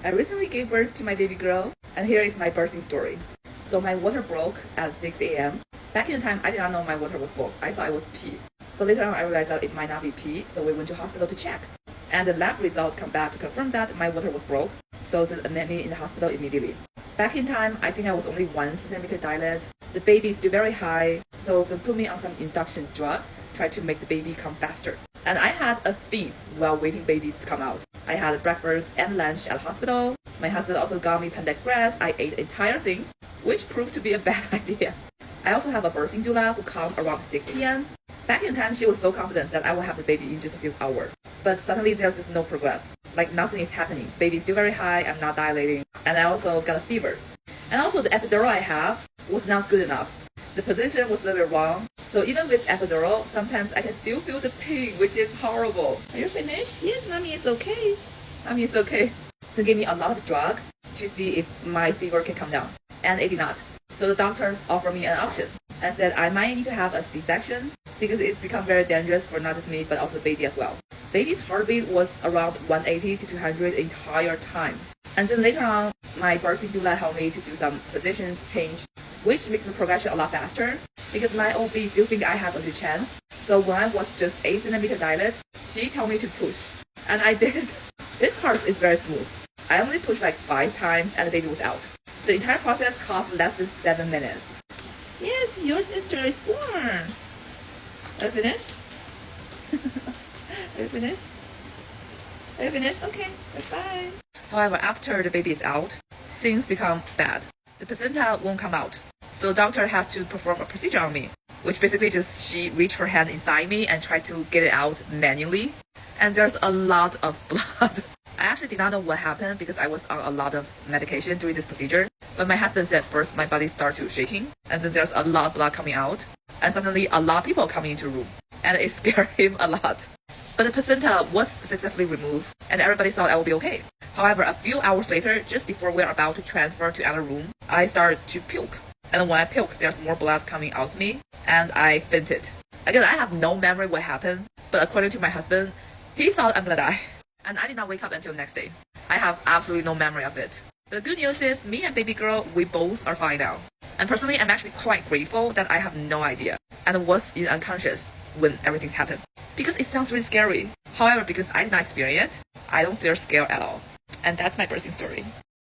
I recently gave birth to my baby girl, and here is my birthing story. So my water broke at 6 a.m. Back in the time, I did not know my water was broke. I thought it was pee. But later on, I realized that it might not be pee, so we went to hospital to check. And the lab results come back to confirm that my water was broke, so they admit me in the hospital immediately. Back in time, I think I was only 1 centimeter dilate. The baby is still very high, so they put me on some induction drug, try to make the baby come faster. And I had a feast while waiting babies to come out. I had breakfast and lunch at the hospital. My husband also got me Panda Express. I ate the entire thing, which proved to be a bad idea. I also have a birthing doula who comes around 6 p.m. Back in time, she was so confident that I will have the baby in just a few hours. But suddenly there's just no progress. Like nothing is happening. Baby is still very high, I'm not dilating. And I also got a fever. And also the epidural I have was not good enough. The position was a little bit wrong. So even with epidural, sometimes I can still feel the pain, which is horrible. Are you finished? Yes, mommy, it's okay. Mommy, it's okay. They gave me a lot of drug to see if my fever can come down. And it did not. So the doctors offered me an option and said I might need to have a C-section because it's become very dangerous for not just me but also the baby as well. Baby's heartbeat was around 180 to 200 the entire time. And then later on, my birthing doula helped me to do some positions change, which makes the progression a lot faster because my OB still think I have a good chance. So when I was just 8 centimeter dilate, she told me to push. And I did. This part is very smooth. I only pushed like 5 times and the baby was out. The entire process cost less than 7 minutes. Yes, your sister is born. Are you finished? Are you finished? Are you finished? Okay, that's fine. However, after the baby is out, things become bad. The placenta won't come out. So the doctor has to perform a procedure on me, which basically just she reached her hand inside me and tried to get it out manually. And there's a lot of blood. I actually did not know what happened because I was on a lot of medication during this procedure. But my husband said first my body started shaking, and then there's a lot of blood coming out, and suddenly a lot of people coming into the room, and it scared him a lot. But the placenta was successfully removed, and everybody thought I would be okay. However, a few hours later, just before we're about to transfer to another room, I started to puke. And when I puke, there's more blood coming out of me, and I fainted. Again, I have no memory what happened, but according to my husband, he thought I'm gonna die. And I did not wake up until the next day. I have absolutely no memory of it. But the good news is, me and baby girl, we both are fine now. And personally, I'm actually quite grateful that I have no idea and was in unconscious when everything's happened. Because it sounds really scary. However, because I did not experience it, I don't feel scared at all. And that's my birthing story.